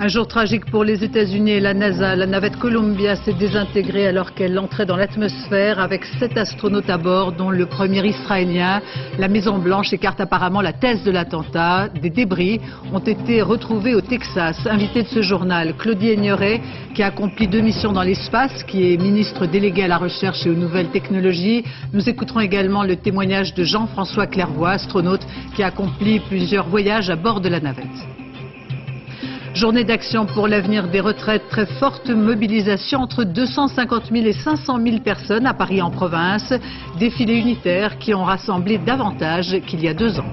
Un jour tragique pour les États-Unis et la NASA. La navette Columbia s'est désintégrée alors qu'elle entrait dans l'atmosphère avec 7 astronautes à bord, dont le premier israélien. La Maison-Blanche écarte apparemment la thèse de l'attentat. Des débris ont été retrouvés au Texas. Invité de ce journal, Claudie Aigneret, qui a accompli 2 missions dans l'espace, qui est ministre délégué à la recherche et aux nouvelles technologies. Nous écouterons également le témoignage de Jean-François Clairvoy, astronaute, qui a accompli plusieurs voyages à bord de la navette. Journée d'action pour l'avenir des retraites, très forte mobilisation entre 250 000 et 500 000 personnes à Paris en province. Défilés unitaires qui ont rassemblé davantage qu'il y a 2 ans.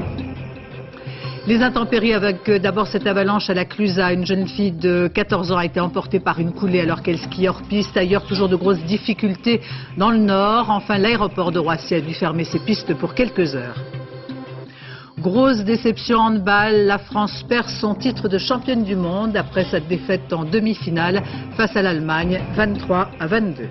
Les intempéries avec d'abord cette avalanche à la Clusaz. Une jeune fille de 14 ans a été emportée par une coulée alors qu'elle skiait hors piste. Ailleurs, toujours de grosses difficultés dans le nord. Enfin, l'aéroport de Roissy a dû fermer ses pistes pour quelques heures. Grosse déception en handball, la France perd son titre de championne du monde après sa défaite en demi-finale face à l'Allemagne, 23-22.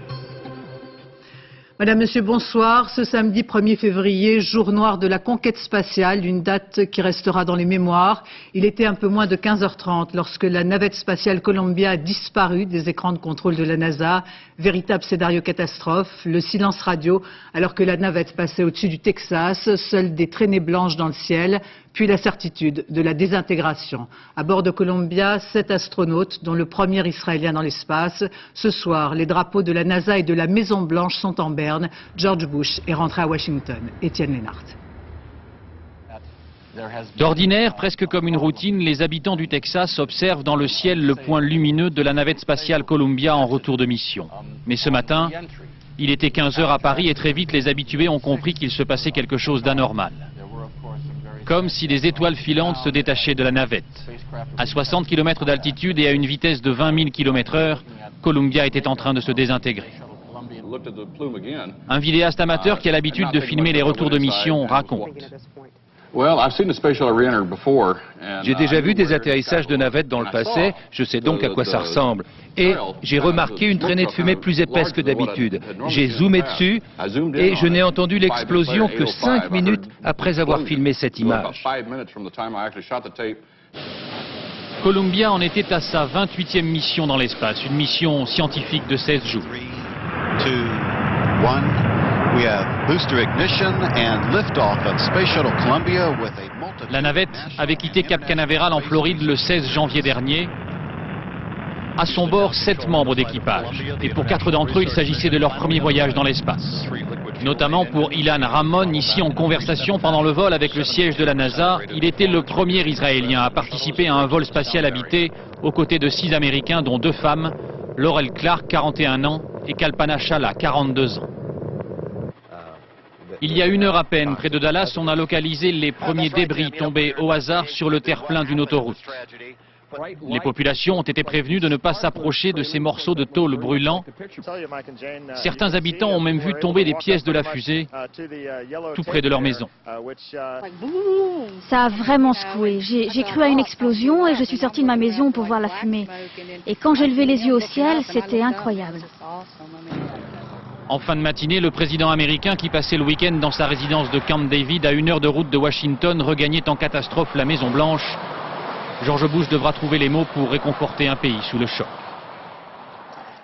Madame, Monsieur, bonsoir. Ce samedi 1er février, jour noir de la conquête spatiale, une date qui restera dans les mémoires. Il était un peu moins de 15h30 lorsque la navette spatiale Columbia a disparu des écrans de contrôle de la NASA. Véritable scénario catastrophe, le silence radio alors que la navette passait au-dessus du Texas, seules des traînées blanches dans le ciel, puis la certitude de la désintégration. À bord de Columbia, 7 astronautes, dont le premier israélien dans l'espace. Ce soir, les drapeaux de la NASA et de la Maison-Blanche sont en berne. George Bush est rentré à Washington. Étienne Lénart. D'ordinaire, presque comme une routine, les habitants du Texas observent dans le ciel le point lumineux de la navette spatiale Columbia en retour de mission. Mais ce matin, il était 15h à Paris et très vite les habitués ont compris qu'il se passait quelque chose d'anormal. Comme si des étoiles filantes se détachaient de la navette. À 60 km d'altitude et à une vitesse de 20 000 km/h, Columbia était en train de se désintégrer. Un vidéaste amateur qui a l'habitude de filmer les retours de mission raconte. J'ai déjà vu des atterrissages de navettes dans le passé, je sais donc à quoi ça ressemble. Et j'ai remarqué une traînée de fumée plus épaisse que d'habitude. J'ai zoomé dessus et je n'ai entendu l'explosion que 5 minutes après avoir filmé cette image. Columbia en était à sa 28e mission dans l'espace, une mission scientifique de 16 jours. 3, 2, 1. We have booster ignition and liftoff of Space Shuttle Columbia with a multitude... La navette avait quitté Cap Canaveral en Floride le 16 janvier dernier. À son bord, 7 membres d'équipage. Et pour 4 d'entre eux, il s'agissait de leur premier voyage dans l'espace. Notamment pour Ilan Ramon, ici en conversation pendant le vol avec le siège de la NASA. Il était le premier Israélien à participer à un vol spatial habité aux côtés de 6 Américains, dont 2 femmes, Laurel Clark, 41 ans, et Kalpana Chawla, 42 ans. Il y a 1 heure à peine, près de Dallas, on a localisé les premiers débris tombés au hasard sur le terre-plein d'une autoroute. Les populations ont été prévenues de ne pas s'approcher de ces morceaux de tôle brûlants. Certains habitants ont même vu tomber des pièces de la fusée tout près de leur maison. Ça a vraiment secoué. J'ai cru à une explosion et je suis sortie de ma maison pour voir la fumée. Et quand j'ai levé les yeux au ciel, c'était incroyable. En fin de matinée, le président américain qui passait le week-end dans sa résidence de Camp David à 1 heure de route de Washington regagnait en catastrophe la Maison-Blanche. George Bush devra trouver les mots pour réconforter un pays sous le choc.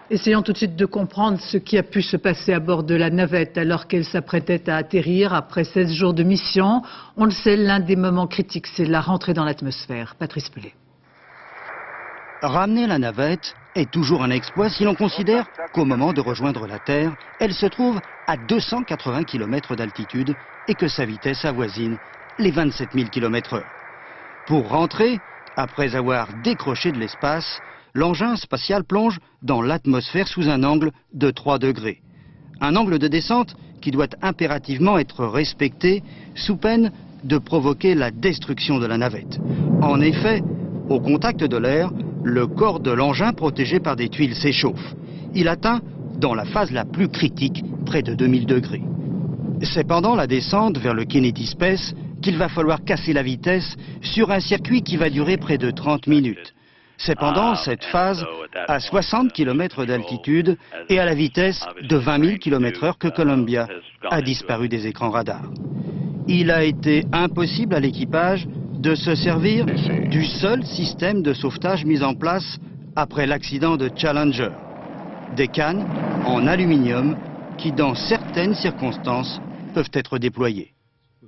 Essayons tout de suite de comprendre ce qui a pu se passer à bord de la navette alors qu'elle s'apprêtait à atterrir après 16 jours de mission. On le sait, l'un des moments critiques, c'est la rentrée dans l'atmosphère. Patrice Pellet. Ramener la navette est toujours un exploit si l'on considère qu'au moment de rejoindre la Terre, elle se trouve à 280 km d'altitude et que sa vitesse avoisine les 27 000 km/h. Pour rentrer, après avoir décroché de l'espace, l'engin spatial plonge dans l'atmosphère sous un angle de 3 degrés. Un angle de descente qui doit impérativement être respecté sous peine de provoquer la destruction de la navette. En effet, au contact de l'air, le corps de l'engin protégé par des tuiles s'échauffe. Il atteint, dans la phase la plus critique, près de 2000 degrés. C'est pendant la descente vers le Kennedy Space qu'il va falloir casser la vitesse sur un circuit qui va durer près de 30 minutes. C'est pendant cette phase, à 60 km d'altitude et à la vitesse de 20 000 km/h que Columbia a disparu des écrans radars. Il a été impossible à l'équipage de se servir du seul système de sauvetage mis en place après l'accident de Challenger. Des cannes en aluminium qui, dans certaines circonstances, peuvent être déployées.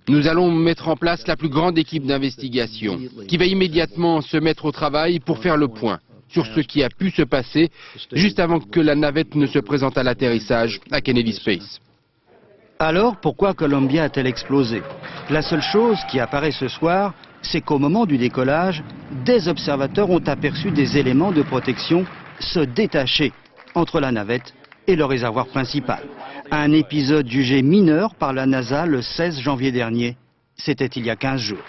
Nous allons mettre en place la plus grande équipe d'investigation qui va immédiatement se mettre au travail pour faire le point sur ce qui a pu se passer juste avant que la navette ne se présente à l'atterrissage à Kennedy Space. Alors, pourquoi Columbia a-t-elle explosé? La seule chose qui apparaît ce soir, c'est qu'au moment du décollage, des observateurs ont aperçu des éléments de protection se détacher entre la navette et le réservoir principal. Un épisode jugé mineur par la NASA le 16 janvier dernier. C'était il y a 15 jours.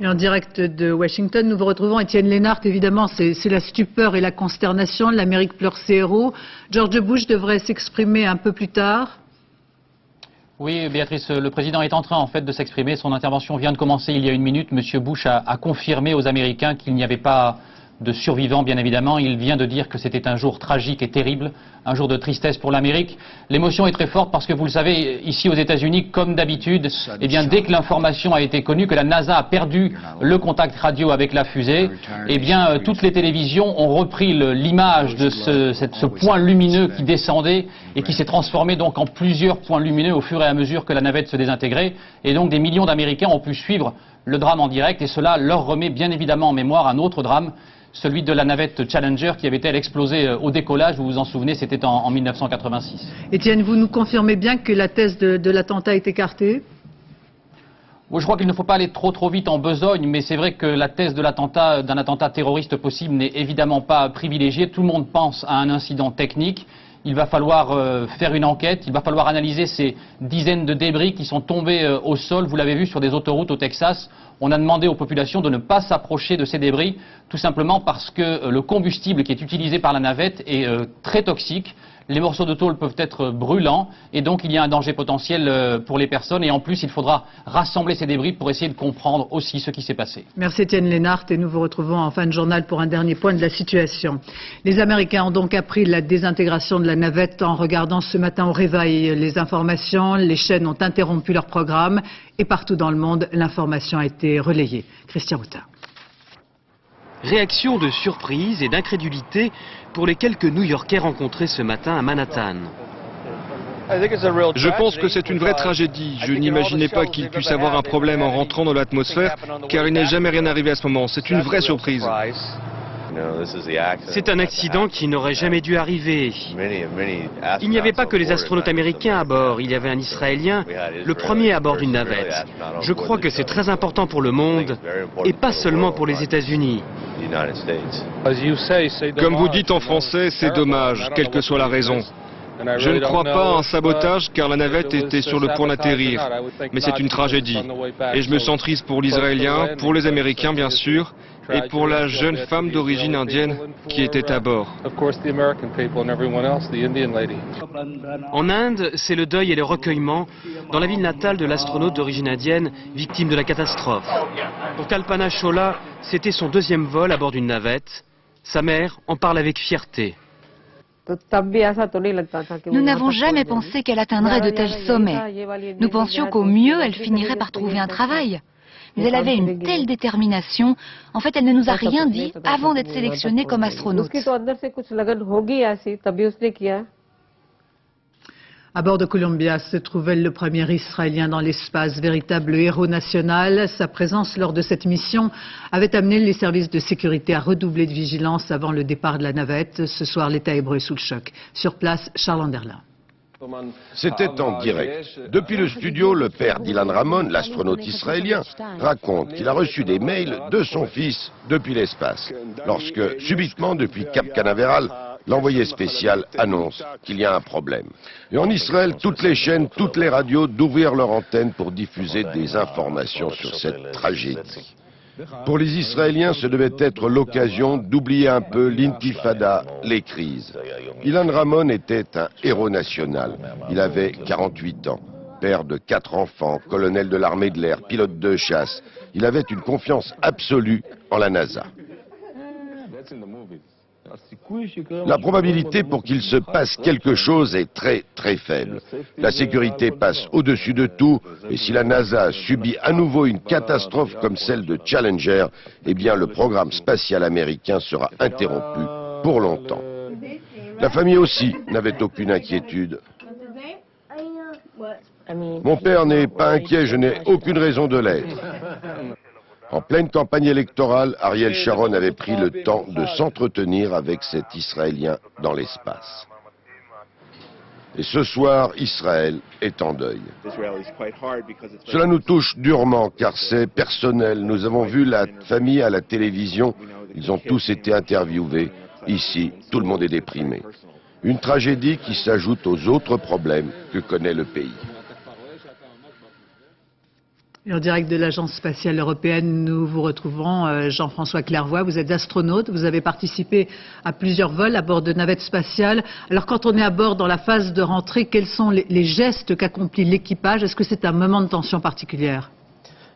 Et en direct de Washington, nous vous retrouvons Étienne Lénart. Évidemment, c'est la stupeur et la consternation. L'Amérique pleure ses héros. George Bush devrait s'exprimer un peu plus tard. Oui, Béatrice, le président est en train en fait de s'exprimer. Son intervention vient de commencer il y a une minute. Monsieur Bush a confirmé aux Américains qu'il n'y avait pas de survivants, bien évidemment. Il vient de dire que c'était un jour tragique et terrible, un jour de tristesse pour l'Amérique. L'émotion est très forte parce que, vous le savez, ici aux États-Unis, comme d'habitude, eh bien, dès que l'information a été connue, que la NASA a perdu le contact radio avec la fusée, eh bien, toutes les télévisions ont repris l'image de ce point lumineux qui descendait et qui s'est transformé donc en plusieurs points lumineux au fur et à mesure que la navette se désintégrait. Et donc, des millions d'Américains ont pu suivre le drame en direct et cela leur remet bien évidemment en mémoire un autre drame, celui de la navette Challenger qui avait elle explosé au décollage, vous vous en souvenez, c'était en 1986. Étienne, vous nous confirmez bien que la thèse de l'attentat est écartée? Je crois qu'il ne faut pas aller trop vite en besogne, mais c'est vrai que la thèse de d'un attentat terroriste possible n'est évidemment pas privilégiée. Tout le monde pense à un incident technique. Il va falloir faire une enquête, il va falloir analyser ces dizaines de débris qui sont tombés au sol. Vous l'avez vu sur des autoroutes au Texas. On a demandé aux populations de ne pas s'approcher de ces débris, tout simplement parce que le combustible qui est utilisé par la navette est très toxique. Les morceaux de tôle peuvent être brûlants et donc il y a un danger potentiel pour les personnes. Et en plus, il faudra rassembler ces débris pour essayer de comprendre aussi ce qui s'est passé. Merci Étienne Lénart et nous vous retrouvons en fin de journal pour un dernier point de la situation. Les Américains ont donc appris la désintégration de la navette en regardant ce matin au réveil les informations. Les chaînes ont interrompu leur programme et partout dans le monde, l'information a été relayée. Christian Houtin. Réaction de surprise et d'incrédulité pour les quelques New-Yorkais rencontrés ce matin à Manhattan. Je pense que c'est une vraie tragédie. Je n'imaginais pas qu'il puisse avoir un problème en rentrant dans l'atmosphère, car il n'est jamais rien arrivé à ce moment. C'est une vraie surprise. C'est un accident qui n'aurait jamais dû arriver. Il n'y avait pas que les astronautes américains à bord, il y avait un Israélien, le premier à bord d'une navette. Je crois que c'est très important pour le monde, et pas seulement pour les États-Unis. Comme vous dites en français, c'est dommage, quelle que soit la raison. Je ne crois pas à un sabotage car la navette était sur le point d'atterrir. Mais c'est une tragédie. Et je me sens triste pour l'Israélien, pour les Américains bien sûr, et pour la jeune femme d'origine indienne qui était à bord. En Inde, c'est le deuil et le recueillement dans la ville natale de l'astronaute d'origine indienne, victime de la catastrophe. Pour Kalpana Chawla, c'était son deuxième vol à bord d'une navette. Sa mère en parle avec fierté. Nous n'avons jamais pensé qu'elle atteindrait de tels sommets. Nous pensions qu'au mieux, elle finirait par trouver un travail. Mais elle avait une telle détermination. En fait, elle ne nous a rien dit avant d'être sélectionnée comme astronaute. À bord de Columbia se trouvait le premier Israélien dans l'espace, véritable héros national. Sa présence lors de cette mission avait amené les services de sécurité à redoubler de vigilance avant le départ de la navette. Ce soir, l'État hébreu est sous le choc. Sur place, Charles Anderlin. C'était en direct. Depuis le studio, le père d'Ilan Ramon, l'astronaute israélien, raconte qu'il a reçu des mails de son fils depuis l'espace. Lorsque, subitement, depuis Cap Canaveral, l'envoyé spécial annonce qu'il y a un problème. Et en Israël, toutes les chaînes, toutes les radios d'ouvrir leur antenne pour diffuser des informations sur cette tragédie. Pour les Israéliens, ce devait être l'occasion d'oublier un peu l'intifada, les crises. Ilan Ramon était un héros national. Il avait 48 ans, père de 4 enfants, colonel de l'armée de l'air, pilote de chasse. Il avait une confiance absolue en la NASA. La probabilité pour qu'il se passe quelque chose est très très faible. La sécurité passe au-dessus de tout, et si la NASA subit à nouveau une catastrophe comme celle de Challenger, eh bien le programme spatial américain sera interrompu pour longtemps. La famille aussi n'avait aucune inquiétude. Mon père n'est pas inquiet, je n'ai aucune raison de l'être. En pleine campagne électorale, Ariel Sharon avait pris le temps de s'entretenir avec cet Israélien dans l'espace. Et ce soir, Israël est en deuil. Cela nous touche durement car c'est personnel. Nous avons vu la famille à la télévision, ils ont tous été interviewés. Ici, tout le monde est déprimé. Une tragédie qui s'ajoute aux autres problèmes que connaît le pays. Et en direct de l'Agence spatiale européenne, nous vous retrouvons, Jean-François Clairvoy. Vous êtes astronaute, vous avez participé à plusieurs vols à bord de navettes spatiales. Alors quand on est à bord dans la phase de rentrée, quels sont les gestes qu'accomplit l'équipage? Est-ce que c'est un moment de tension particulière?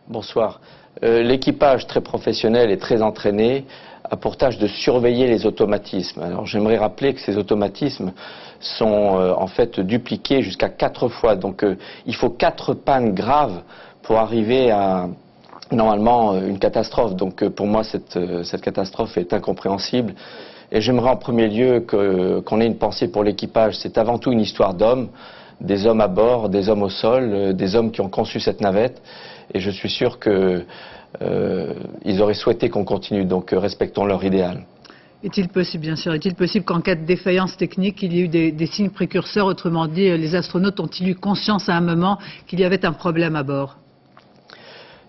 Bonsoir. L'équipage très professionnel et très entraîné a pour tâche de surveiller les automatismes. Alors j'aimerais rappeler que ces automatismes sont en fait dupliqués jusqu'à 4 fois. Donc il faut 4 pannes graves pour arriver à, normalement, une catastrophe. Donc pour moi, cette catastrophe est incompréhensible. Et j'aimerais en premier lieu qu'on ait une pensée pour l'équipage. C'est avant tout une histoire d'hommes, des hommes à bord, des hommes au sol, des hommes qui ont conçu cette navette. Et je suis sûr qu'ils auraient souhaité qu'on continue. Donc respectons leur idéal. Est-il possible, bien sûr, est-il possible qu'en cas de défaillance technique, il y ait eu des signes précurseurs? Autrement dit, les astronautes ont-ils eu conscience à un moment qu'il y avait un problème à bord?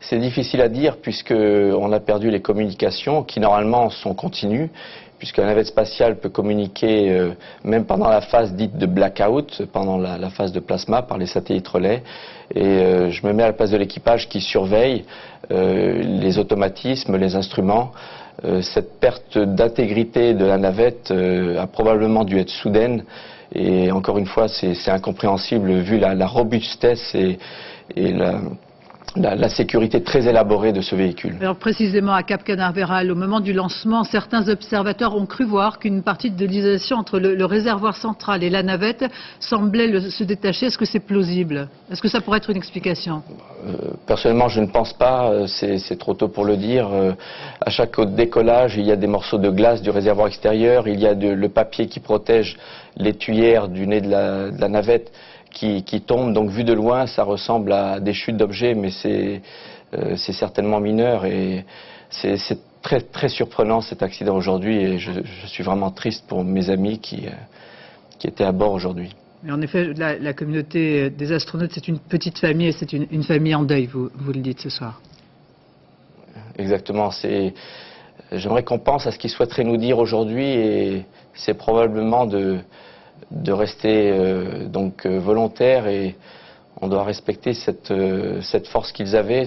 C'est difficile à dire puisqu'on a perdu les communications qui normalement sont continues, puisque la navette spatiale peut communiquer même pendant la phase dite de blackout, pendant la phase de plasma par les satellites relais. Et je me mets à la place de l'équipage qui surveille les automatismes, les instruments. Cette perte d'intégrité de la navette a probablement dû être soudaine. Et encore une fois, c'est incompréhensible vu la robustesse et la sécurité très élaborée de ce véhicule. Alors précisément à Cap Canaveral, au moment du lancement, certains observateurs ont cru voir qu'une partie de l'isolation entre le réservoir central et la navette semblait se détacher. Est-ce que c'est plausible? Est-ce que ça pourrait être une explication? Personnellement, je ne pense pas. C'est trop tôt pour le dire. À chaque décollage, il y a des morceaux de glace du réservoir extérieur. Il y a le papier qui protège les tuyères du nez de la navette qui tombe, donc vu de loin ça ressemble à des chutes d'objets, mais c'est certainement mineur et c'est très, très surprenant cet accident aujourd'hui et je suis vraiment triste pour mes amis qui étaient à bord aujourd'hui. Mais en effet, la communauté des astronautes, c'est une petite famille et c'est une famille en deuil, vous le dites ce soir. Exactement, j'aimerais qu'on pense à ce qu'ils souhaiteraient nous dire aujourd'hui et c'est probablement de rester volontaires et on doit respecter cette force qu'ils avaient,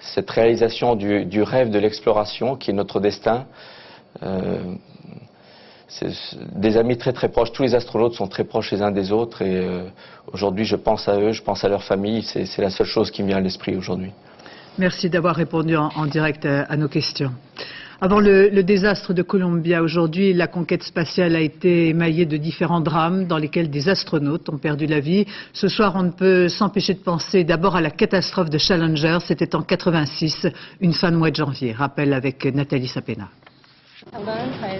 cette réalisation du rêve de l'exploration qui est notre destin. C'est des amis très très proches, tous les astronautes sont très proches les uns des autres et aujourd'hui je pense à eux, je pense à leur famille, c'est la seule chose qui me vient à l'esprit aujourd'hui. Merci d'avoir répondu en direct à nos questions. Avant le désastre de Columbia, aujourd'hui, la conquête spatiale a été émaillée de différents drames dans lesquels des astronautes ont perdu la vie. Ce soir, on ne peut s'empêcher de penser d'abord à la catastrophe de Challenger. C'était en 86, une fin de mois de janvier. Rappel avec Nathalie Sapena.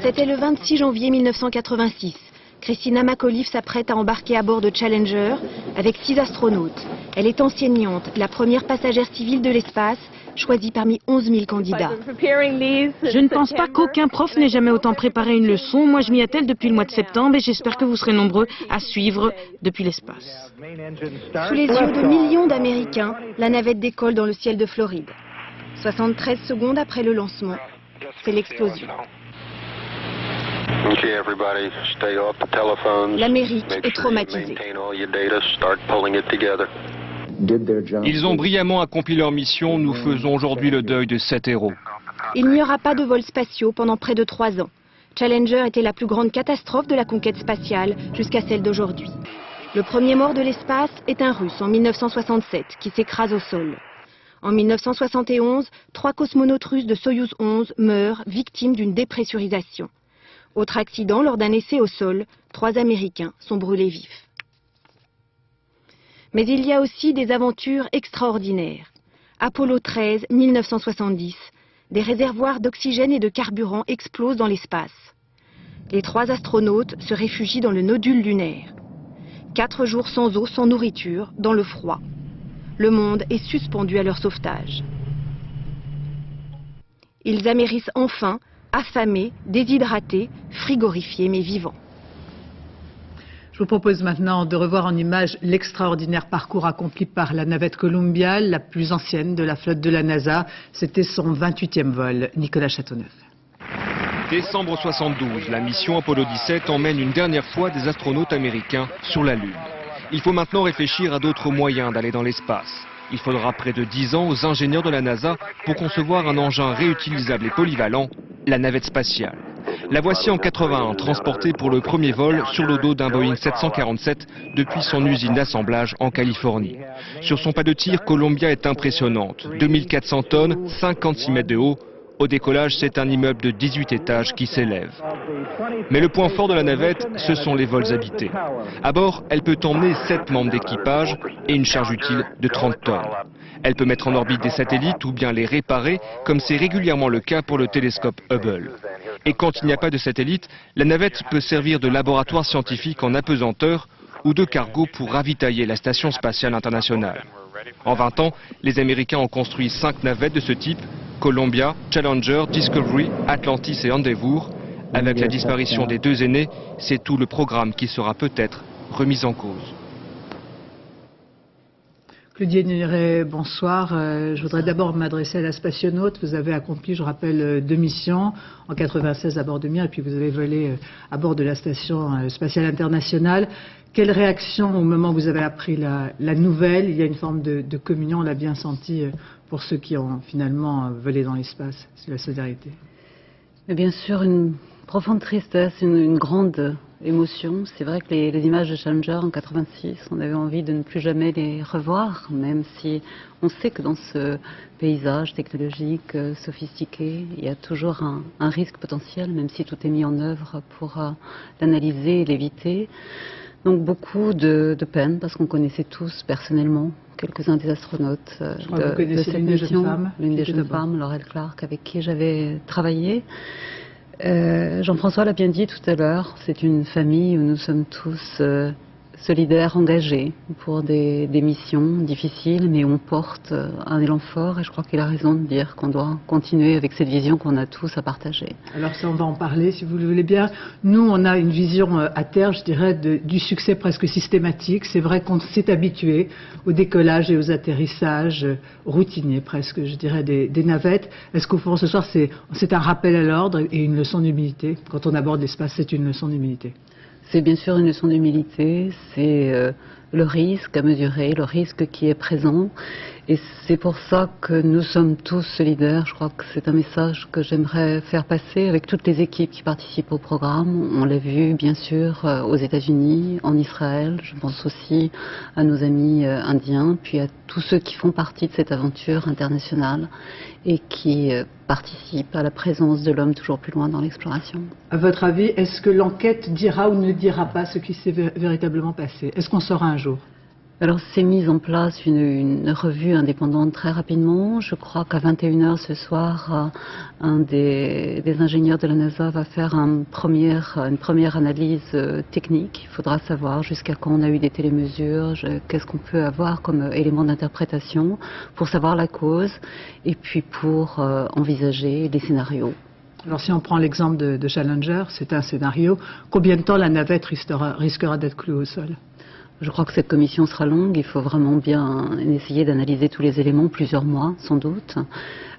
C'était le 26 janvier 1986. Christina McAuliffe s'apprête à embarquer à bord de Challenger avec 6 astronautes. Elle est enseignante, la première passagère civile de l'espace, choisie parmi 11 000 candidats. Je ne pense pas qu'aucun prof n'ait jamais autant préparé une leçon. Moi, je m'y attelle depuis le mois de septembre et j'espère que vous serez nombreux à suivre depuis l'espace. Sous les yeux de millions d'Américains, la navette décolle dans le ciel de Floride. 73 secondes après le lancement, c'est l'explosion. L'Amérique est traumatisée. Ils ont brillamment accompli leur mission. Nous faisons aujourd'hui le deuil de 7 héros. Il n'y aura pas de vols spatiaux pendant près de 3 ans. Challenger était la plus grande catastrophe de la conquête spatiale jusqu'à celle d'aujourd'hui. Le premier mort de l'espace est un Russe en 1967 qui s'écrase au sol. En 1971, 3 cosmonautes russes de Soyouz 11 meurent victimes d'une dépressurisation. Autre accident lors d'un essai au sol, 3 Américains sont brûlés vifs. Mais il y a aussi des aventures extraordinaires. Apollo 13, 1970, des réservoirs d'oxygène et de carburant explosent dans l'espace. Les 3 astronautes se réfugient dans le nodule lunaire. 4 jours sans eau, sans nourriture, dans le froid. Le monde est suspendu à leur sauvetage. Ils amérissent enfin, affamés, déshydratés, frigorifiés mais vivants. Je vous propose maintenant de revoir en images l'extraordinaire parcours accompli par la navette Columbia, la plus ancienne de la flotte de la NASA. C'était son 28e vol. Nicolas Châteauneuf. Décembre 72, la mission Apollo 17 emmène une dernière fois des astronautes américains sur la Lune. Il faut maintenant réfléchir à d'autres moyens d'aller dans l'espace. Il faudra près de 10 ans aux ingénieurs de la NASA pour concevoir un engin réutilisable et polyvalent, la navette spatiale. La voici en 81, transportée pour le premier vol sur le dos d'un Boeing 747 depuis son usine d'assemblage en Californie. Sur son pas de tir, Columbia est impressionnante. 2400 tonnes, 56 mètres de haut. Au décollage, c'est un immeuble de 18 étages qui s'élève. Mais le point fort de la navette, ce sont les vols habités. À bord, elle peut emmener 7 membres d'équipage et une charge utile de 30 tonnes. Elle peut mettre en orbite des satellites ou bien les réparer, comme c'est régulièrement le cas pour le télescope Hubble. Et quand il n'y a pas de satellite, la navette peut servir de laboratoire scientifique en apesanteur ou de cargo pour ravitailler la Station spatiale internationale. En 20 ans, les Américains ont construit 5 navettes de ce type, Columbia, Challenger, Discovery, Atlantis et Endeavour. Avec la disparition des 2 aînés, c'est tout le programme qui sera peut-être remis en cause. Claudie Héniré, bonsoir. Je voudrais d'abord m'adresser à la spationaute. Vous avez accompli, je rappelle, 2 missions, en 96 à bord de Mir, et puis vous avez volé à bord de la Station spatiale internationale. Quelle réaction au moment où vous avez appris la nouvelle? Il y a une forme de communion, on l'a bien senti, pour ceux qui ont finalement volé dans l'espace. C'est la solidarité. Mais bien sûr, une profonde tristesse, une grande émotion. C'est vrai que les images de Challenger en 86, on avait envie de ne plus jamais les revoir, même si on sait que dans ce paysage technologique sophistiqué, il y a toujours un risque potentiel, même si tout est mis en œuvre pour l'analyser et l'éviter. Donc beaucoup de peine, parce qu'on connaissait tous personnellement quelques-uns des astronautes de cette mission. L'une des jeunes femmes, Laurel Clark, avec qui j'avais travaillé. Jean-François l'a bien dit tout à l'heure, c'est une famille où nous sommes tous solidaires, engagés pour des missions difficiles, mais on porte un élan fort, et je crois qu'il a raison de dire qu'on doit continuer avec cette vision qu'on a tous à partager. Alors ça, on va en parler si vous le voulez bien. Nous, on a une vision à terre, je dirais, du succès presque systématique. C'est vrai qu'on s'est habitué au décollage et aux atterrissages routiniers presque, je dirais, des navettes. Est-ce qu'au fond, ce soir, c'est un rappel à l'ordre et une leçon d'humilité? Quand on aborde l'espace, c'est une leçon d'humilité. C'est bien sûr une leçon d'humilité, c'est le risque à mesurer, le risque qui est présent. Et c'est pour ça que nous sommes tous solidaires. Je crois que c'est un message que j'aimerais faire passer avec toutes les équipes qui participent au programme. On l'a vu bien sûr aux États-Unis, en Israël. Je pense aussi à nos amis indiens, puis à tous ceux qui font partie de cette aventure internationale et qui participent à la présence de l'homme toujours plus loin dans l'exploration. À votre avis, est-ce que l'enquête dira ou ne dira pas ce qui s'est véritablement passé? Est-ce qu'on saura un jour? Alors, c'est mis en place une revue indépendante très rapidement. Je crois qu'à 21h ce soir, un des ingénieurs de la NASA va faire une première analyse technique. Il faudra savoir jusqu'à quand on a eu des télémesures, qu'est-ce qu'on peut avoir comme élément d'interprétation pour savoir la cause et puis pour envisager les scénarios. Alors si on prend l'exemple de Challenger, c'est un scénario. Combien de temps la navette risquera d'être clouée au sol? Je crois que cette commission sera longue. Il faut vraiment bien essayer d'analyser tous les éléments, plusieurs mois sans doute.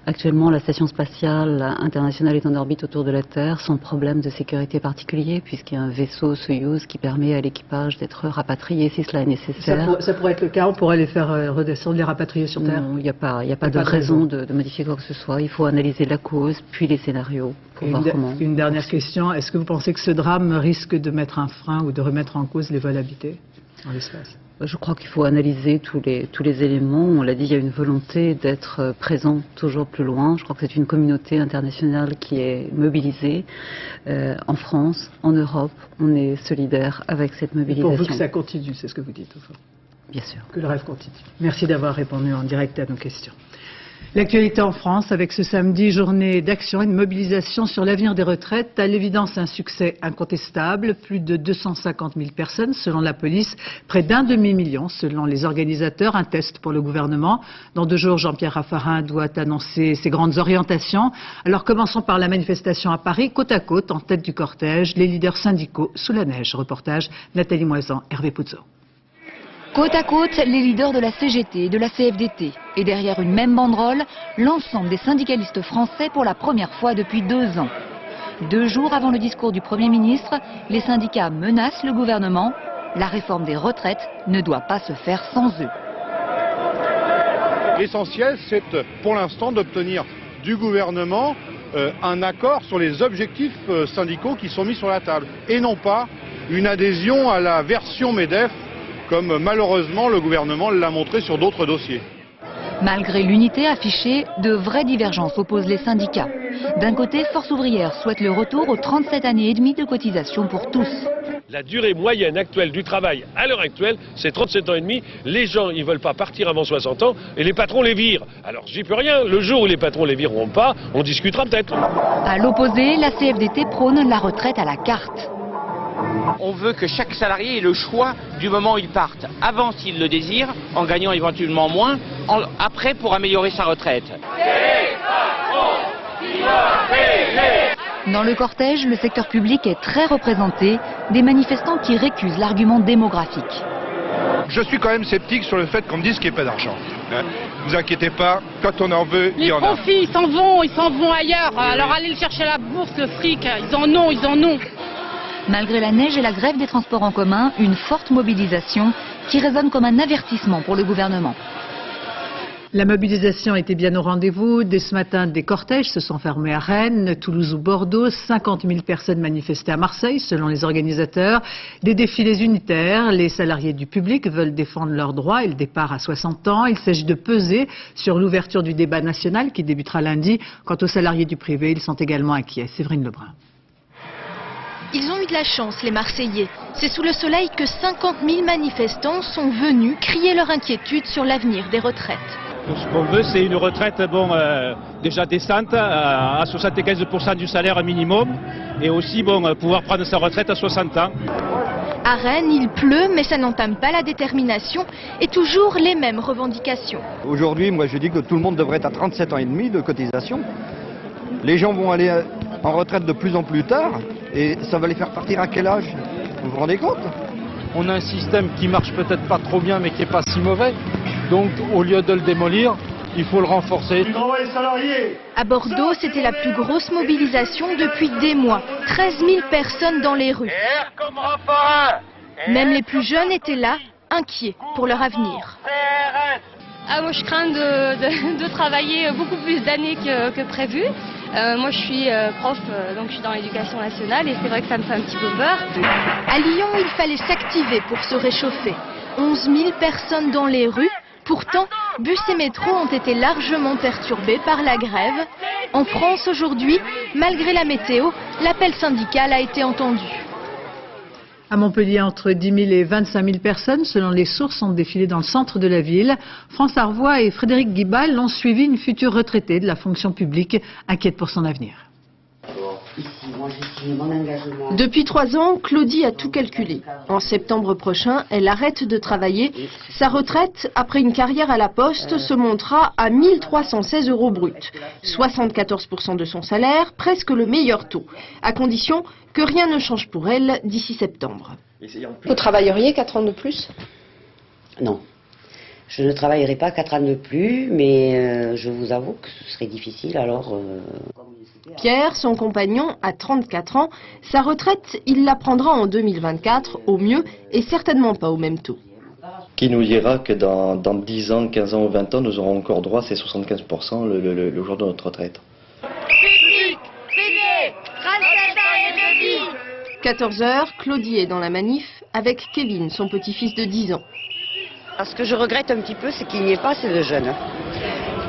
Actuellement, la Station spatiale internationale est en orbite autour de la Terre sans problème de sécurité particulier, puisqu'il y a un vaisseau Soyouz qui permet à l'équipage d'être rapatrié si cela est nécessaire. Ça pourrait être le cas, on pourrait les faire redescendre, les rapatrier sur Terre? Non, il n'y a pas de raison de modifier quoi que ce soit. Il faut analyser la cause, puis les scénarios, pour voir comment. Une dernière question, est-ce que vous pensez que ce drame risque de mettre un frein ou de remettre en cause les vols habités dans l'espace? Je crois qu'il faut analyser tous les éléments. On l'a dit, il y a une volonté d'être présent toujours plus loin. Je crois que c'est une communauté internationale qui est mobilisée. En France, en Europe, on est solidaire avec cette mobilisation. Et pour vous que ça continue, c'est ce que vous dites au fond. Bien sûr. Que le rêve continue. Merci d'avoir répondu en direct à nos questions. L'actualité en France avec ce samedi, journée d'action et de mobilisation sur l'avenir des retraites. À l'évidence, un succès incontestable. Plus de 250 000 personnes selon la police, près d'un demi-million selon les organisateurs. Un test pour le gouvernement. Dans 2 jours, Jean-Pierre Raffarin doit annoncer ses grandes orientations. Alors commençons par la manifestation à Paris, côte à côte, en tête du cortège, les leaders syndicaux sous la neige. Reportage Nathalie Moisan, Hervé Pouzzo. Côte à côte, les leaders de la CGT et de la CFDT. Et derrière une même banderole, l'ensemble des syndicalistes français pour la première fois depuis 2 ans. 2 jours avant le discours du Premier ministre, les syndicats menacent le gouvernement. La réforme des retraites ne doit pas se faire sans eux. L'essentiel, c'est pour l'instant d'obtenir du gouvernement un accord sur les objectifs syndicaux qui sont mis sur la table. Et non pas une adhésion à la version MEDEF, comme malheureusement le gouvernement l'a montré sur d'autres dossiers. Malgré l'unité affichée, de vraies divergences opposent les syndicats. D'un côté, Force ouvrière souhaite le retour aux 37 années et demie de cotisation pour tous. La durée moyenne actuelle du travail à l'heure actuelle, c'est 37 ans et demi. Les gens, ils veulent pas partir avant 60 ans et les patrons les virent. Alors j'y peux rien. Le jour où les patrons les vireront pas, on discutera peut-être. À l'opposé, la CFDT prône la retraite à la carte. On veut que chaque salarié ait le choix du moment où il parte. Avant s'il le désire, en gagnant éventuellement moins, après pour améliorer sa retraite. Dans le cortège, le secteur public est très représenté, des manifestants qui récusent l'argument démographique. Je suis quand même sceptique sur le fait qu'on me dise qu'il n'y ait pas d'argent. Ne vous inquiétez pas, quand on en veut, il y en a. Les profits, ils s'en vont ailleurs. Alors allez le chercher à la bourse, le fric, ils en ont. Malgré la neige et la grève des transports en commun, une forte mobilisation qui résonne comme un avertissement pour le gouvernement. La mobilisation était bien au rendez-vous. Dès ce matin, des cortèges se sont fermés à Rennes, Toulouse ou Bordeaux. 50 000 personnes manifestaient à Marseille, selon les organisateurs. Des défilés unitaires. Les salariés du public veulent défendre leurs droits et le départ à 60 ans. Il s'agit de peser sur l'ouverture du débat national qui débutera lundi. Quant aux salariés du privé, ils sont également inquiets. Séverine Lebrun. Ils ont eu de la chance, les Marseillais. C'est sous le soleil que 50 000 manifestants sont venus crier leur inquiétude sur l'avenir des retraites. Ce qu'on veut, c'est une retraite déjà décente, à 75% du salaire minimum, et aussi pouvoir prendre sa retraite à 60 ans. À Rennes, il pleut, mais ça n'entame pas la détermination et toujours les mêmes revendications. Aujourd'hui, moi je dis que tout le monde devrait être à 37 ans et demi de cotisation. Les gens vont aller en retraite de plus en plus tard, et ça va les faire partir à quel âge? Vous vous rendez compte? On a un système qui marche peut-être pas trop bien, mais qui n'est pas si mauvais. Donc, au lieu de le démolir, il faut le renforcer. À Bordeaux, c'était la plus grosse mobilisation depuis des mois. 13 000 personnes dans les rues. Même les plus jeunes étaient là, inquiets pour leur avenir. Moi, je crains de travailler beaucoup plus d'années que prévu. Moi, je suis prof, donc je suis dans l'éducation nationale et c'est vrai que ça me fait un petit peu peur. À Lyon, il fallait s'activer pour se réchauffer. 11 000 personnes dans les rues. Pourtant, bus et métros ont été largement perturbés par la grève. En France aujourd'hui, malgré la météo, l'appel syndical a été entendu. À Montpellier, entre 10 000 et 25 000 personnes, selon les sources, ont défilé dans le centre de la ville. France Arvois et Frédéric Guibal ont suivi une future retraitée de la fonction publique, inquiète pour son avenir. Depuis 3 ans, Claudie a tout calculé. En septembre prochain, elle arrête de travailler. Sa retraite, après une carrière à la Poste, se montera à 1 316 € brut. 74% de son salaire, presque le meilleur taux. À condition que rien ne change pour elle d'ici septembre. Vous travailleriez 4 ans de plus? Non. Je ne travaillerai pas 4 ans de plus, mais je vous avoue que ce serait difficile alors... Pierre, son compagnon, a 34 ans. Sa retraite, il la prendra en 2024, au mieux, et certainement pas au même taux. Qui nous dira que dans 10 ans, 15 ans ou 20 ans, nous aurons encore droit à ces 75% le jour de notre retraite. 14 h, Claudie est dans la manif avec Kevin, son petit-fils de 10 ans. Alors, ce que je regrette un petit peu, c'est qu'il n'y ait pas assez de jeunes.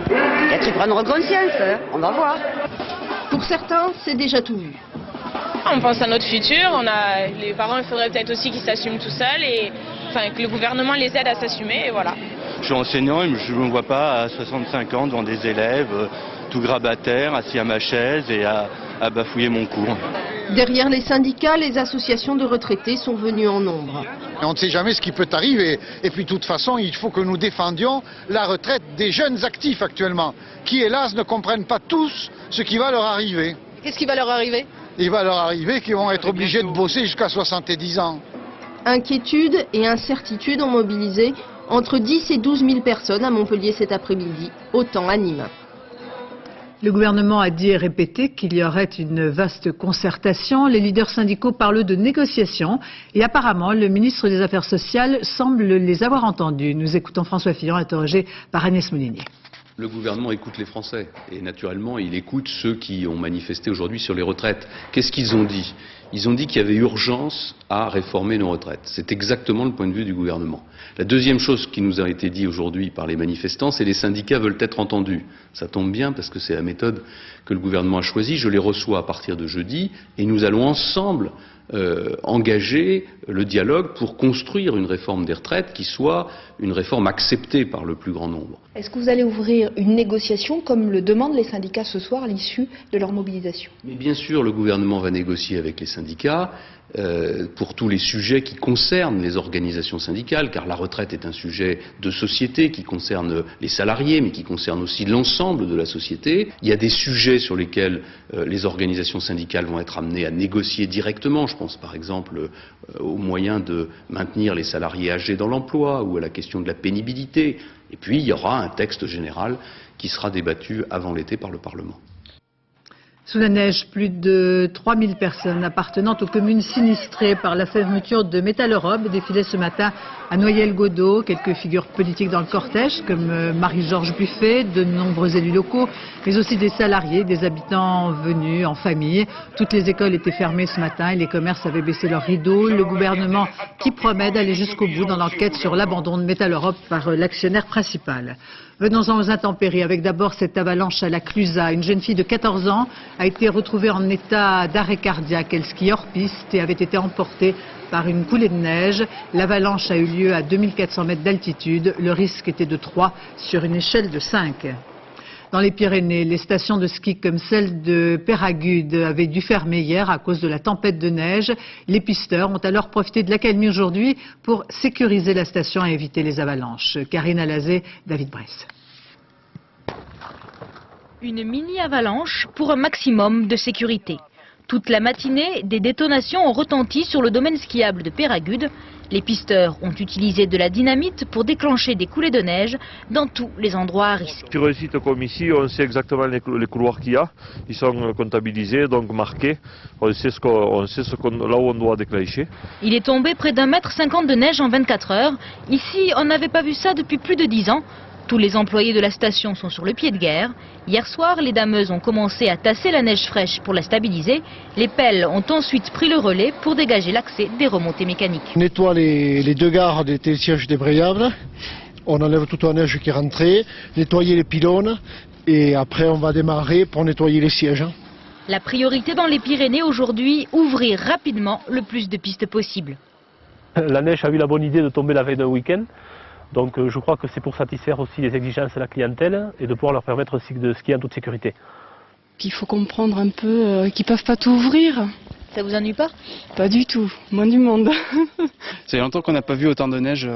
Peut-être qu'ils prendront conscience, hein, on va voir. Pour certains, c'est déjà tout vu. On pense à notre futur, les parents, il faudrait peut-être aussi qu'ils s'assument tout seuls et que le gouvernement les aide à s'assumer et voilà. Je suis enseignant et je ne me vois pas à 65 ans devant des élèves, tout grabataire, assis à ma chaise et à bafouiller mon cours. Derrière les syndicats, les associations de retraités sont venues en nombre. On ne sait jamais ce qui peut arriver. Et puis de toute façon, il faut que nous défendions la retraite des jeunes actifs actuellement, qui hélas ne comprennent pas tous ce qui va leur arriver. Qu'est-ce qui va leur arriver? Il va leur arriver qu'ils vont être obligés de bosser jusqu'à 70 ans. Inquiétude et incertitude ont mobilisé entre 10 et 12 000 personnes à Montpellier cet après-midi, autant à Nîmes. Le gouvernement a dit et répété qu'il y aurait une vaste concertation. Les leaders syndicaux parlent de négociations et apparemment le ministre des Affaires sociales semble les avoir entendus. Nous écoutons François Fillon, interrogé par Agnès Moulinier. Le gouvernement écoute les Français et naturellement il écoute ceux qui ont manifesté aujourd'hui sur les retraites. Qu'est-ce qu'ils ont dit? Ils ont dit qu'il y avait urgence à réformer nos retraites. C'est exactement le point de vue du gouvernement. La deuxième chose qui nous a été dit aujourd'hui par les manifestants, c'est que les syndicats veulent être entendus. Ça tombe bien parce que c'est la méthode que le gouvernement a choisie. Je les reçois à partir de jeudi et nous allons ensemble engager le dialogue pour construire une réforme des retraites qui soit une réforme acceptée par le plus grand nombre. Est-ce que vous allez ouvrir une négociation comme le demandent les syndicats ce soir à l'issue de leur mobilisation? Mais bien sûr, le gouvernement va négocier avec les syndicats pour tous les sujets qui concernent les organisations syndicales, car la retraite est un sujet de société qui concerne les salariés, mais qui concerne aussi l'ensemble de la société. Il y a des sujets sur lesquels les organisations syndicales vont être amenées à négocier directement. Je pense par exemple aux moyens de maintenir les salariés âgés dans l'emploi ou à la question de la pénibilité. Et puis il y aura un texte général qui sera débattu avant l'été par le Parlement. Sous la neige, plus de 3000 personnes appartenant aux communes sinistrées par la fermeture de Métal Europe défilaient ce matin à Noyelles-Godault. Quelques figures politiques dans le cortège, comme Marie-Georges Buffet, de nombreux élus locaux, mais aussi des salariés, des habitants venus en famille. Toutes les écoles étaient fermées ce matin et les commerces avaient baissé leurs rideaux. Le gouvernement qui promet d'aller jusqu'au bout dans l'enquête sur l'abandon de Métal Europe par l'actionnaire principal. Venons-en aux intempéries, avec d'abord cette avalanche à la Clusaz. Une jeune fille de 14 ans a été retrouvée en état d'arrêt cardiaque. Elle skiait hors piste et avait été emportée par une coulée de neige. L'avalanche a eu lieu à 2400 mètres d'altitude. Le risque était de 3 sur une échelle de 5. Dans les Pyrénées, les stations de ski comme celle de Peyragudes avaient dû fermer hier à cause de la tempête de neige. Les pisteurs ont alors profité de l'accalmie aujourd'hui pour sécuriser la station et éviter les avalanches. Karine Alazé, David Bress. Une mini-avalanche pour un maximum de sécurité. Toute la matinée, des détonations ont retenti sur le domaine skiable de Peyragudes. Les pisteurs ont utilisé de la dynamite pour déclencher des coulées de neige dans tous les endroits à risque. Sur un site comme ici, on sait exactement les couloirs qu'il y a. Ils sont comptabilisés, donc marqués. On sait là où on doit déclencher. Il est tombé près d'1,50 m de neige en 24 heures. Ici, on n'avait pas vu ça depuis plus de 10 ans. Tous les employés de la station sont sur le pied de guerre. Hier soir, les dameuses ont commencé à tasser la neige fraîche pour la stabiliser. Les pelles ont ensuite pris le relais pour dégager l'accès des remontées mécaniques. On nettoie les deux gares des télésièges débrayables. On enlève toute la neige qui est rentrée, nettoyer les pylônes et après on va démarrer pour nettoyer les sièges. La priorité dans les Pyrénées aujourd'hui, ouvrir rapidement le plus de pistes possible. La neige a eu la bonne idée de tomber la veille d'un week-end. Donc je crois que c'est pour satisfaire aussi les exigences de la clientèle et de pouvoir leur permettre de skier en toute sécurité. Il faut comprendre un peu qu'ils ne peuvent pas tout ouvrir. Ça vous ennuie pas? Pas du tout, moins du monde. Ça fait longtemps qu'on n'a pas vu autant de neige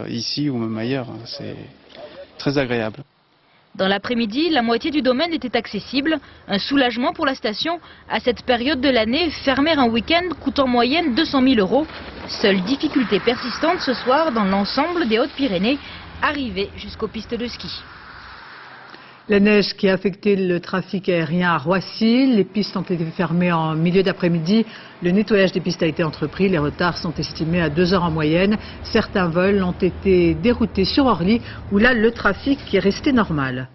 ici ou même ailleurs. C'est très agréable. Dans l'après-midi, la moitié du domaine était accessible. Un soulagement pour la station. À cette période de l'année, fermer un week-end coûte en moyenne 200 000 €. Seule difficulté persistante ce soir dans l'ensemble des Hautes-Pyrénées, arriver jusqu'aux pistes de ski. La neige qui a affecté le trafic aérien à Roissy, les pistes ont été fermées en milieu d'après-midi. Le nettoyage des pistes a été entrepris, les retards sont estimés à 2 heures en moyenne. Certains vols ont été déroutés sur Orly, où là le trafic est resté normal.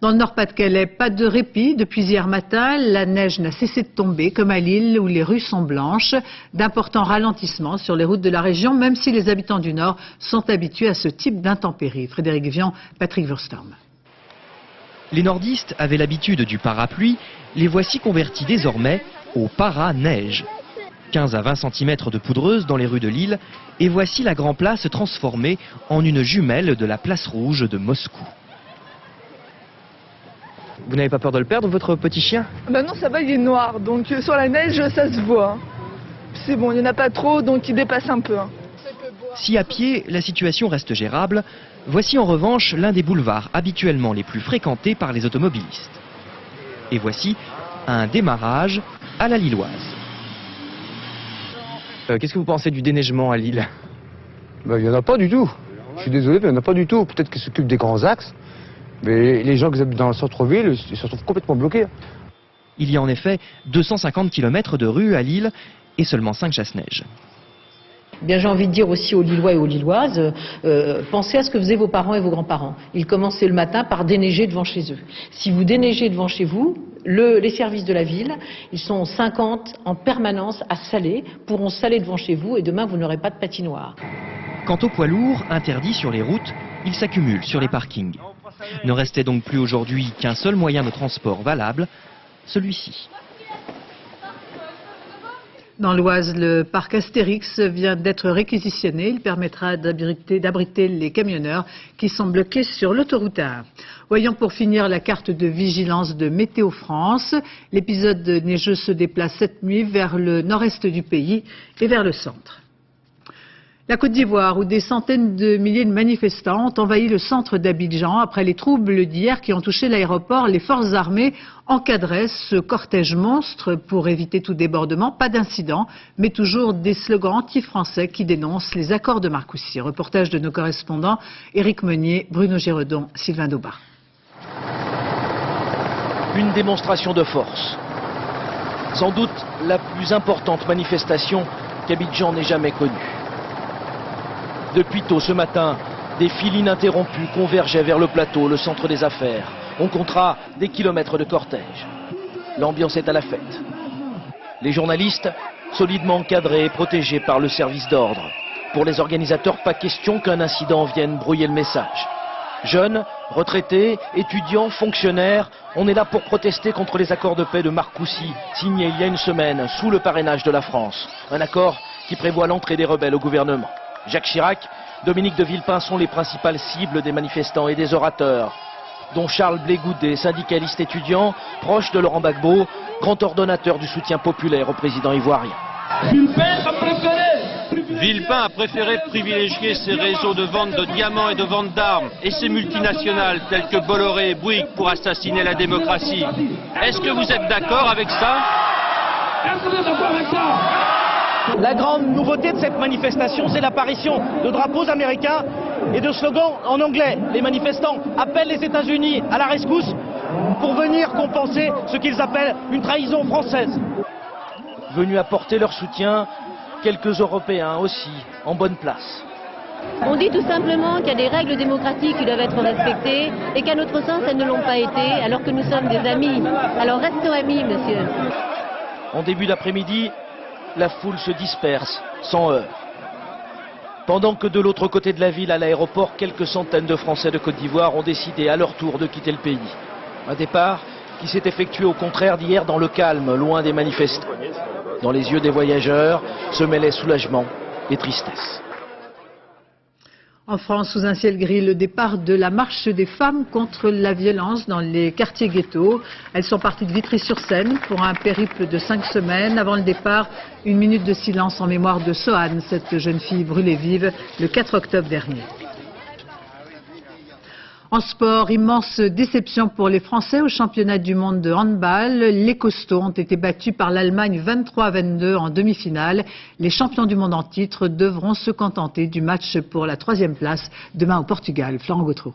Dans le Nord-Pas-de-Calais, pas de répit depuis hier matin. La neige n'a cessé de tomber, comme à Lille, où les rues sont blanches. D'importants ralentissements sur les routes de la région, même si les habitants du Nord sont habitués à ce type d'intempéries. Frédéric Vian, Patrick Wurstorm. Les nordistes avaient l'habitude du parapluie, les voici convertis désormais au para-neige. 15 à 20 cm de poudreuse dans les rues de Lille, et voici la Grand Place transformée en une jumelle de la place rouge de Moscou. Vous n'avez pas peur de le perdre, votre petit chien? Ben non, ça va, il est noir, donc sur la neige, ça se voit. C'est bon, il n'y en a pas trop, donc il dépasse un peu. Si à pied, la situation reste gérable, voici en revanche l'un des boulevards habituellement les plus fréquentés par les automobilistes. Et voici un démarrage à la lilloise. Qu'est-ce que vous pensez du déneigement à Lille? Il n'y en a pas du tout. Je suis désolé, mais il n'y en a pas du tout. Peut-être qu'ils s'occupent des grands axes, mais les gens qui habitent dans le centre-ville, ils se retrouvent complètement bloqués. Il y a en effet 250 km de rues à Lille et seulement 5 chasse-neige. Bien, j'ai envie de dire aussi aux Lillois et aux Lilloises, pensez à ce que faisaient vos parents et vos grands-parents. Ils commençaient le matin par déneiger devant chez eux. Si vous déneigez devant chez vous, les services de la ville, ils sont 50 en permanence à saler, pourront saler devant chez vous et demain vous n'aurez pas de patinoire. Quant aux poids lourds interdits sur les routes, ils s'accumulent sur les parkings. Ne restait donc plus aujourd'hui qu'un seul moyen de transport valable, celui-ci. Dans l'Oise, le parc Astérix vient d'être réquisitionné. Il permettra d'abriter les camionneurs qui sont bloqués sur l'autoroute A1. Voyons pour finir la carte de vigilance de Météo France. L'épisode neigeux se déplace cette nuit vers le nord-est du pays et vers le centre. La Côte d'Ivoire, où des centaines de milliers de manifestants ont envahi le centre d'Abidjan après les troubles d'hier qui ont touché l'aéroport, les forces armées encadraient ce cortège monstre pour éviter tout débordement. Pas d'incident, mais toujours des slogans anti-français qui dénoncent les accords de Marcoussis. Reportage de nos correspondants Éric Meunier, Bruno Géredon, Sylvain Daubat. Une démonstration de force. Sans doute la plus importante manifestation qu'Abidjan n'ait jamais connue. Depuis tôt ce matin, des files ininterrompues convergeaient vers le plateau, le centre des affaires. On comptera des kilomètres de cortège. L'ambiance est à la fête. Les journalistes, solidement encadrés et protégés par le service d'ordre. Pour les organisateurs, pas question qu'un incident vienne brouiller le message. Jeunes, retraités, étudiants, fonctionnaires, on est là pour protester contre les accords de paix de Marcoussis, signés il y a une semaine sous le parrainage de la France. Un accord qui prévoit l'entrée des rebelles au gouvernement. Jacques Chirac, Dominique de Villepin sont les principales cibles des manifestants et des orateurs, dont Charles Blé Goudet, syndicaliste étudiant, proche de Laurent Gbagbo, grand ordonnateur du soutien populaire au président ivoirien. Villepin a préféré privilégier ses réseaux de vente de diamants et de vente d'armes et ses multinationales telles que Bolloré et Bouygues pour assassiner la démocratie. Est-ce que vous êtes d'accord avec ça? Est-ce que vous êtes d'accord avec ça? La grande nouveauté de cette manifestation, c'est l'apparition de drapeaux américains et de slogans en anglais. Les manifestants appellent les États-Unis à la rescousse pour venir compenser ce qu'ils appellent une trahison française. Venus apporter leur soutien, quelques Européens aussi, en bonne place. On dit tout simplement qu'il y a des règles démocratiques qui doivent être respectées et qu'à notre sens, elles ne l'ont pas été, alors que nous sommes des amis. Alors restons amis, monsieur. En début d'après-midi, la foule se disperse, sans heurts. Pendant que de l'autre côté de la ville, à l'aéroport, quelques centaines de Français de Côte d'Ivoire ont décidé à leur tour de quitter le pays. Un départ qui s'est effectué au contraire d'hier dans le calme, loin des manifestants. Dans les yeux des voyageurs se mêlaient soulagement et tristesse. En France, sous un ciel gris, le départ de la marche des femmes contre la violence dans les quartiers ghettos. Elles sont parties de Vitry-sur-Seine pour un périple de 5 semaines. Avant le départ, une minute de silence en mémoire de Sohane, cette jeune fille brûlée vive le 4 octobre dernier. En sport, immense déception pour les Français au championnat du monde de handball. Les costauds ont été battus par l'Allemagne 23-22 en demi-finale. Les champions du monde en titre devront se contenter du match pour la 3e place demain au Portugal. Florent Gautreau.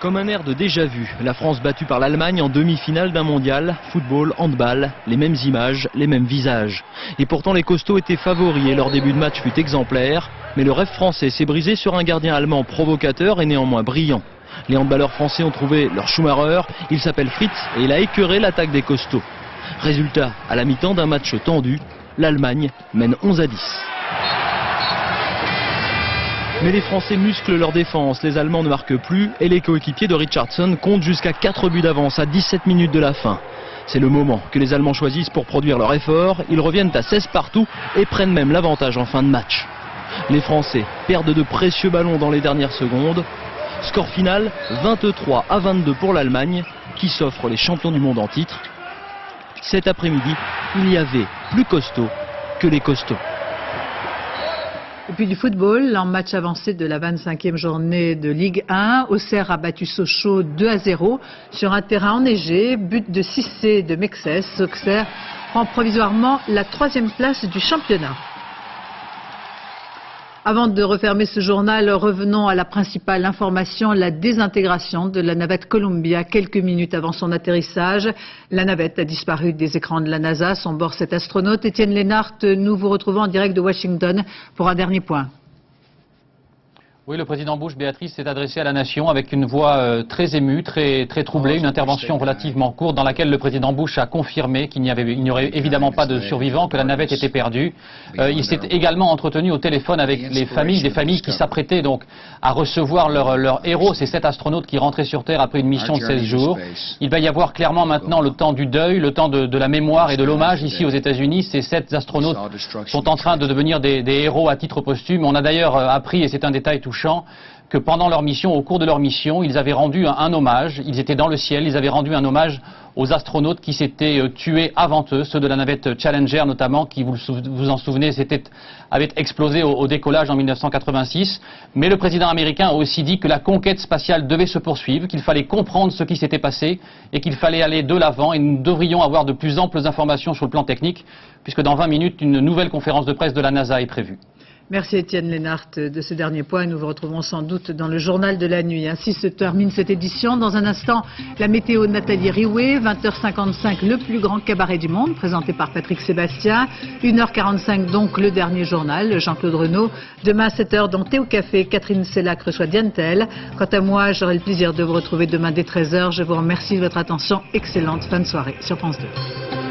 Comme un air de déjà-vu, la France battue par l'Allemagne en demi-finale d'un mondial, football, handball, les mêmes images, les mêmes visages. Et pourtant les costauds étaient favoris et leur début de match fut exemplaire. Mais le rêve français s'est brisé sur un gardien allemand provocateur et néanmoins brillant. Les handballeurs français ont trouvé leur Schumacher, il s'appelle Fritz et il a écœuré l'attaque des costauds. Résultat, à la mi-temps d'un match tendu, l'Allemagne mène 11-10. Mais les Français musclent leur défense, les Allemands ne marquent plus et les coéquipiers de Richardson comptent jusqu'à 4 buts d'avance à 17 minutes de la fin. C'est le moment que les Allemands choisissent pour produire leur effort, ils reviennent à 16 partout et prennent même l'avantage en fin de match. Les Français perdent de précieux ballons dans les dernières secondes. Score final 23-22 pour l'Allemagne qui s'offre les champions du monde en titre. Cet après-midi, il y avait plus costaud que les costauds. Et puis du football, en match avancé de la 25e journée de Ligue 1, Auxerre a battu Sochaux 2-0 sur un terrain enneigé, but de Cissé de Mexès. Auxerre prend provisoirement la 3e place du championnat. Avant de refermer ce journal, revenons à la principale information, la désintégration de la navette Columbia quelques minutes avant son atterrissage. La navette a disparu des écrans de la NASA. À son bord, cet astronaute, Étienne Lénart, nous vous retrouvons en direct de Washington pour un dernier point. Oui, le président Bush, Béatrice, s'est adressé à la nation avec une voix très émue, très troublée, une intervention relativement courte dans laquelle le président Bush a confirmé qu'il n'y aurait évidemment pas de survivants, que la navette était perdue. Il s'est également entretenu au téléphone avec les familles, des familles qui s'apprêtaient donc à recevoir leur héros, ces 7 astronautes qui rentraient sur Terre après une mission de 16 jours. Il va y avoir clairement maintenant le temps du deuil, le temps de la mémoire et de l'hommage ici aux États-Unis. Ces 7 astronautes sont en train de devenir des héros à titre posthume. On a d'ailleurs appris, et c'est un détail touchant, que pendant leur mission, au cours de leur mission, ils avaient rendu un hommage, ils étaient dans le ciel, ils avaient rendu un hommage aux astronautes qui s'étaient tués avant eux, ceux de la navette Challenger notamment, qui, vous en souvenez, avaient explosé au décollage en 1986. Mais le président américain a aussi dit que la conquête spatiale devait se poursuivre, qu'il fallait comprendre ce qui s'était passé et qu'il fallait aller de l'avant et nous devrions avoir de plus amples informations sur le plan technique, puisque dans 20 minutes, une nouvelle conférence de presse de la NASA est prévue. Merci Étienne Lénart de ce dernier point. Nous vous retrouvons sans doute dans le journal de la nuit. Ainsi se termine cette édition. Dans un instant, la météo de Nathalie Rioué, 20h55, le plus grand cabaret du monde, présenté par Patrick Sébastien. 1h45 donc, le dernier journal, Jean-Claude Renaud. Demain à 7h, dans Thé au Café, Catherine Sellac reçoit Diane Tell. Quant à moi, j'aurai le plaisir de vous retrouver demain dès 13h. Je vous remercie de votre attention. Excellente fin de soirée sur France 2.